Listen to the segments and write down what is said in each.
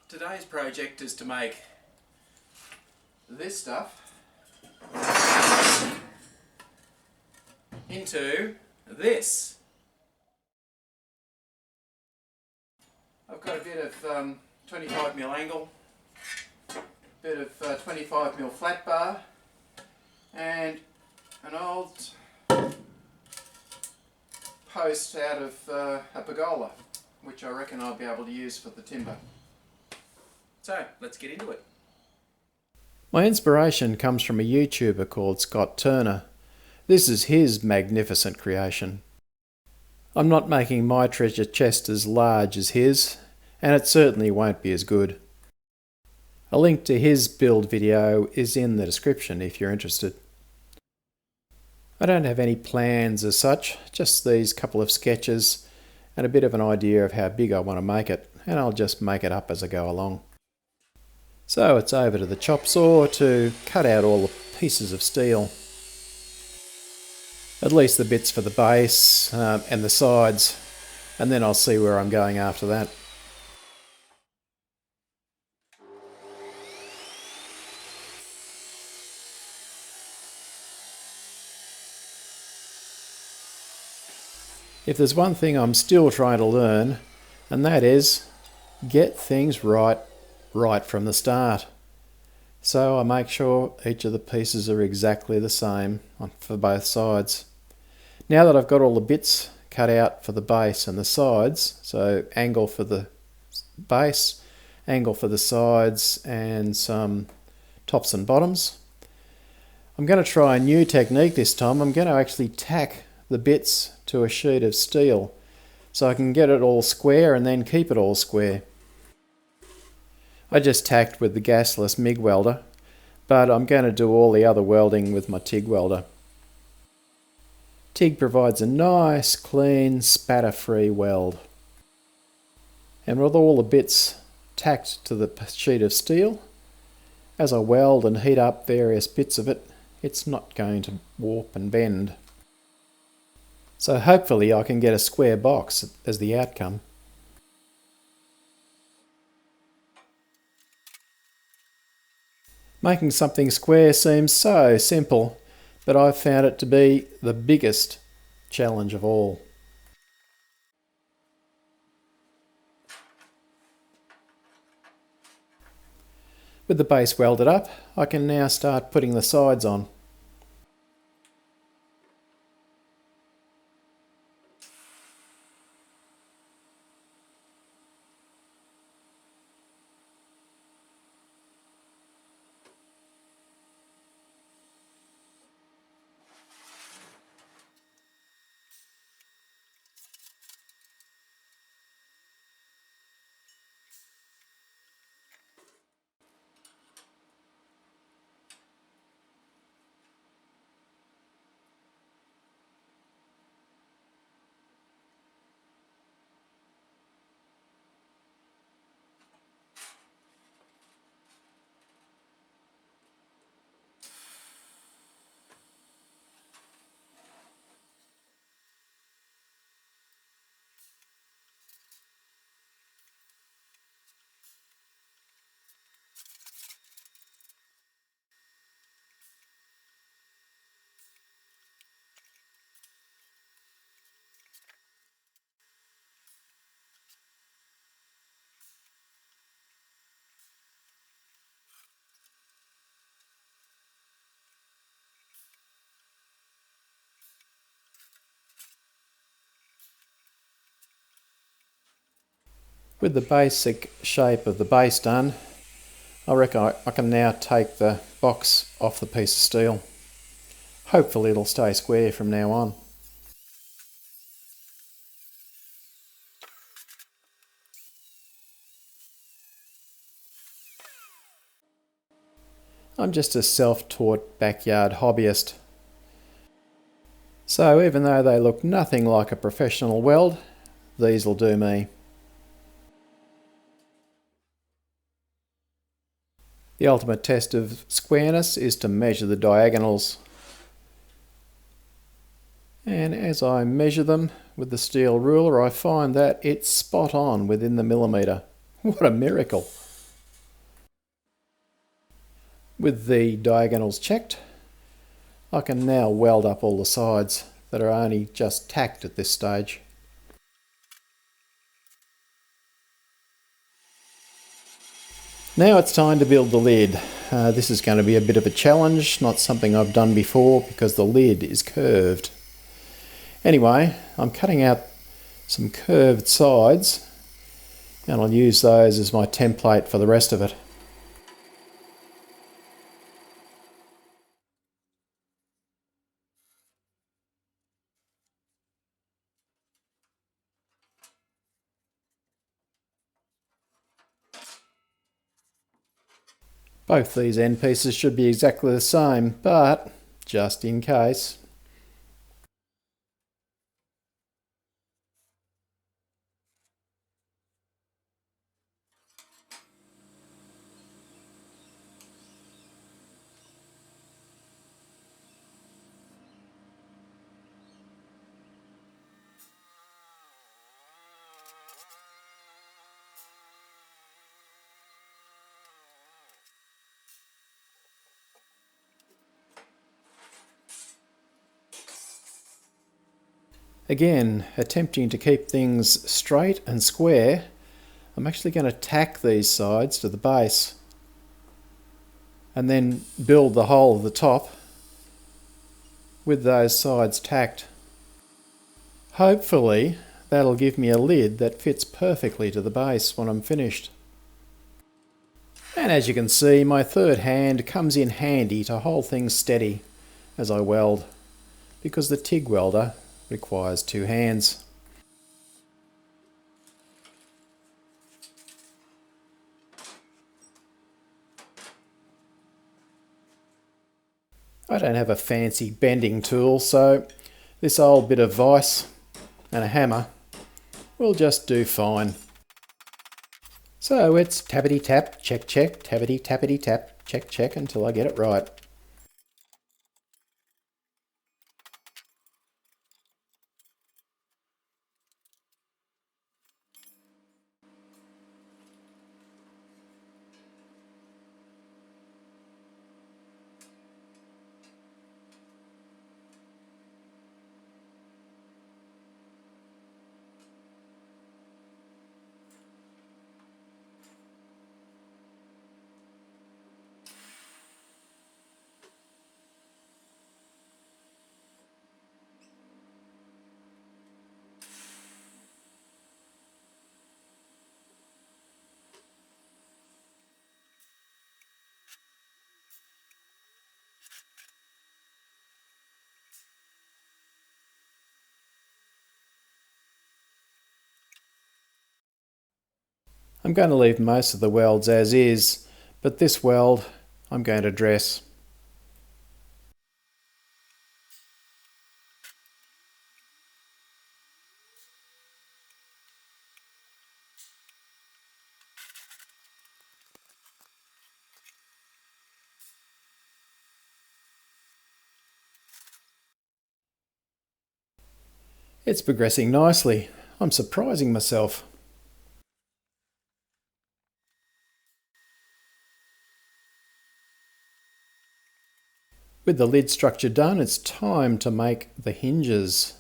Today's project is to make this stuff into this. I've got a bit of 25mm angle, bit of 25mm flat bar, and an old post out of a pergola, which I reckon I'll be able to use for the timber. So, let's get into it. My inspiration comes from a YouTuber called Scott Turner. This is his magnificent creation. I'm not making my treasure chest as large as his, and it certainly won't be as good. A link to his build video is in the description if you're interested. I don't have any plans as such, just these couple of sketches and a bit of an idea of how big I want to make it, and I'll just make it up as I go along. So it's over to the chop saw to cut out all the pieces of steel. At least the bits for the base and the sides, and then I'll see where I'm going after that. If there's one thing I'm still trying to learn, and that is get things right from the start. So I make sure each of the pieces are exactly the same for both sides. Now that I've got all the bits cut out for the base and the sides, so angle for the base, angle for the sides, and some tops and bottoms, I'm going to try a new technique this time. I'm going to actually tack the bits to a sheet of steel so I can get it all square and then keep it all square. I just tacked with the gasless MIG welder, but I'm going to do all the other welding with my TIG welder. TIG provides a nice, clean, spatter-free weld. And with all the bits tacked to the sheet of steel, as I weld and heat up various bits of it, it's not going to warp and bend. So hopefully I can get a square box as the outcome. Making something square seems so simple, but I've found it to be the biggest challenge of all. With the base welded up, I can now start putting the sides on. With the basic shape of the base done, I reckon I can now take the box off the piece of steel. Hopefully it'll stay square from now on. I'm just a self-taught backyard hobbyist. So even though they look nothing like a professional weld, these'll do me. The ultimate test of squareness is to measure the diagonals. And as I measure them with the steel ruler, I find that it's spot on within the millimetre. What a miracle! With the diagonals checked, I can now weld up all the sides that are only just tacked at this stage. Now it's time to build the lid. This is going to be a bit of a challenge, not something I've done before because the lid is curved. Anyway, I'm cutting out some curved sides and I'll use those as my template for the rest of it. Both these end pieces should be exactly the same, but just in case. Again, attempting to keep things straight and square, I'm actually going to tack these sides to the base and then build the whole of the top with those sides tacked. Hopefully that'll give me a lid that fits perfectly to the base when I'm finished. And as you can see, my third hand comes in handy to hold things steady as I weld, because the TIG welder requires two hands. I don't have a fancy bending tool, so this old bit of vise and a hammer will just do fine. So it's tappity tap, check check, tappity tappity tap, check check until I get it right. I'm going to leave most of the welds as is, but this weld I'm going to dress. It's progressing nicely. I'm surprising myself. With the lid structure done, it's time to make the hinges.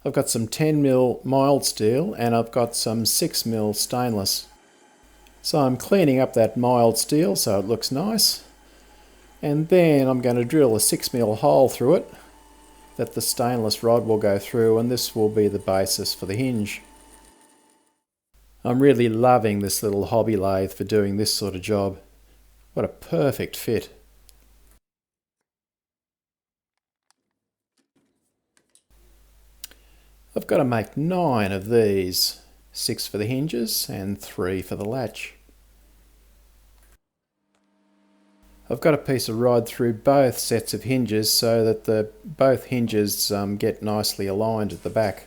I've got some 10mm mild steel and I've got some 6mm stainless. So I'm cleaning up that mild steel so it looks nice. And then I'm going to drill a 6mm hole through it that the stainless rod will go through, and this will be the basis for the hinge. I'm really loving this little hobby lathe for doing this sort of job. What a perfect fit. I've got to make 9 of these, 6 for the hinges and 3 for the latch. I've got a piece of rod through both sets of hinges so that both hinges get nicely aligned at the back.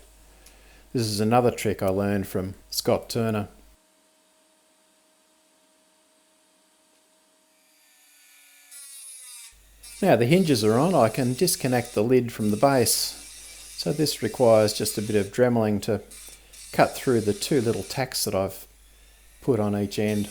This is another trick I learned from Scott Turner. Now the hinges are on, I can disconnect the lid from the base. So this requires just a bit of dremeling to cut through the 2 little tacks that I've put on each end.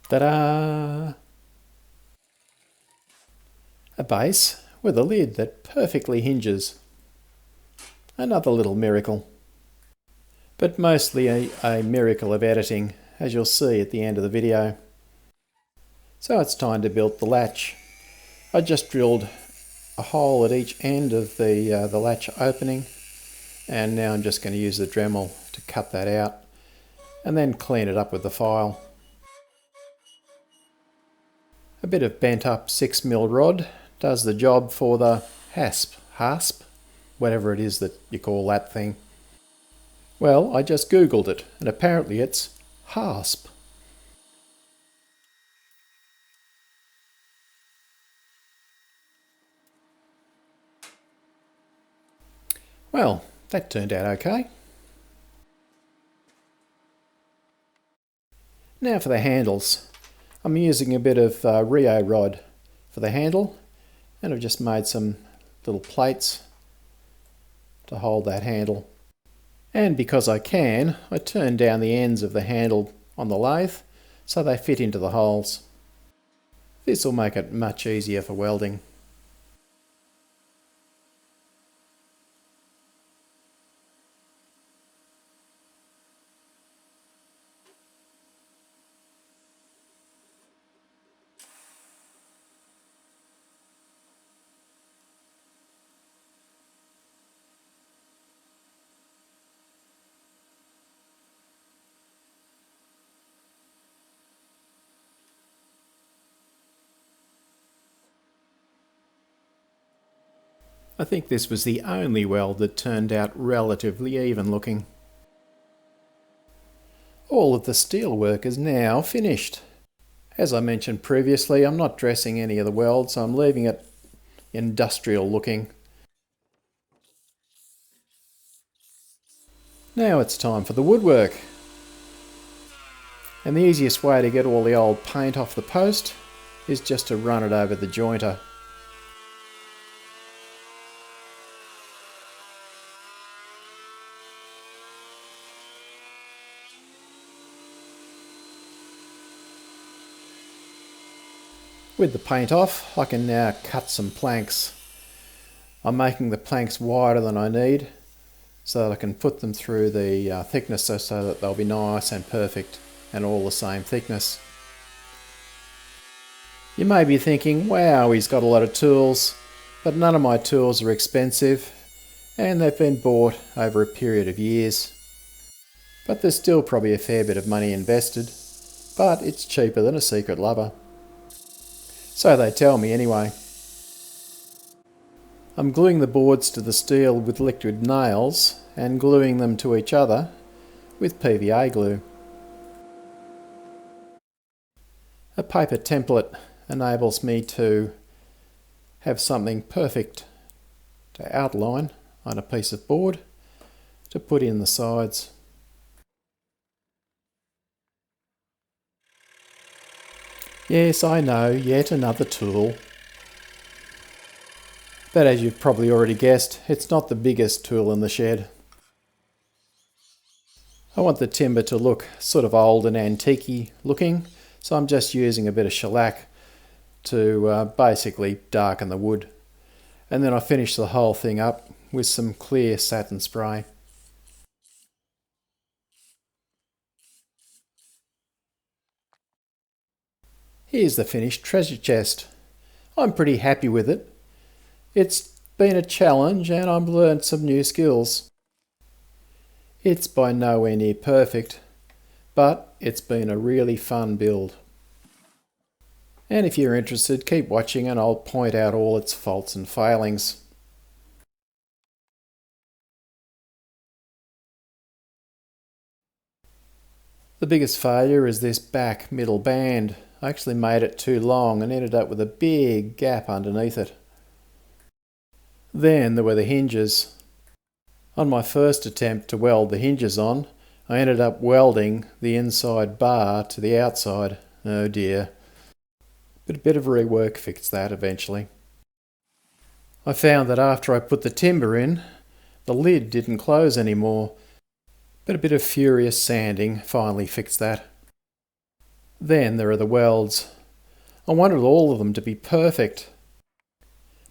Ta-da! A base with a lid that perfectly hinges. Another little miracle. But mostly a miracle of editing, as you'll see at the end of the video. So it's time to build the latch. I just drilled a hole at each end of the latch opening, and now I'm just going to use the Dremel to cut that out and then clean it up with the file. A bit of bent up 6mm rod does the job for the hasp, whatever it is that you call that thing. Well, I just googled it and apparently it's hasp. Well, that turned out okay. Now for the handles. I'm using a bit of Rio rod for the handle, and I've just made some little plates to hold that handle. And because I can, I turn down the ends of the handle on the lathe so they fit into the holes. This will make it much easier for welding. I think this was the only weld that turned out relatively even looking. All of the steel work is now finished. As I mentioned previously, I'm not dressing any of the welds, so I'm leaving it industrial looking. Now it's time for the woodwork. And the easiest way to get all the old paint off the post is just to run it over the jointer. With the paint off, I can now cut some planks. I'm making the planks wider than I need so that I can put them through the thickness so that they'll be nice and perfect and all the same thickness. You may be thinking, wow, he's got a lot of tools, but none of my tools are expensive and they've been bought over a period of years. But there's still probably a fair bit of money invested, but it's cheaper than a secret lover. So they tell me anyway. I'm gluing the boards to the steel with liquid nails and gluing them to each other with PVA glue. A paper template enables me to have something perfect to outline on a piece of board to put in the sides. Yes, I know, yet another tool. But as you've probably already guessed, it's not the biggest tool in the shed. I want the timber to look sort of old and antique-y looking, so I'm just using a bit of shellac to basically darken the wood. And then I finish the whole thing up with some clear satin spray. Here's the finished treasure chest. I'm pretty happy with it. It's been a challenge and I've learned some new skills. It's by nowhere near perfect, but it's been a really fun build. And if you're interested, keep watching and I'll point out all its faults and failings. The biggest failure is this back middle band. I actually made it too long and ended up with a big gap underneath it. Then there were the hinges. On my first attempt to weld the hinges on, I ended up welding the inside bar to the outside. Oh dear. But a bit of rework fixed that eventually. I found that after I put the timber in, the lid didn't close anymore, but a bit of furious sanding finally fixed that. Then there are the welds. I wanted all of them to be perfect.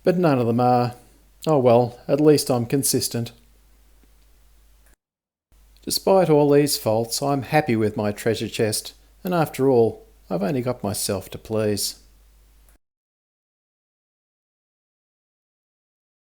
But none of them are. Oh well, at least I'm consistent. Despite all these faults, I'm happy with my treasure chest, and after all, I've only got myself to please.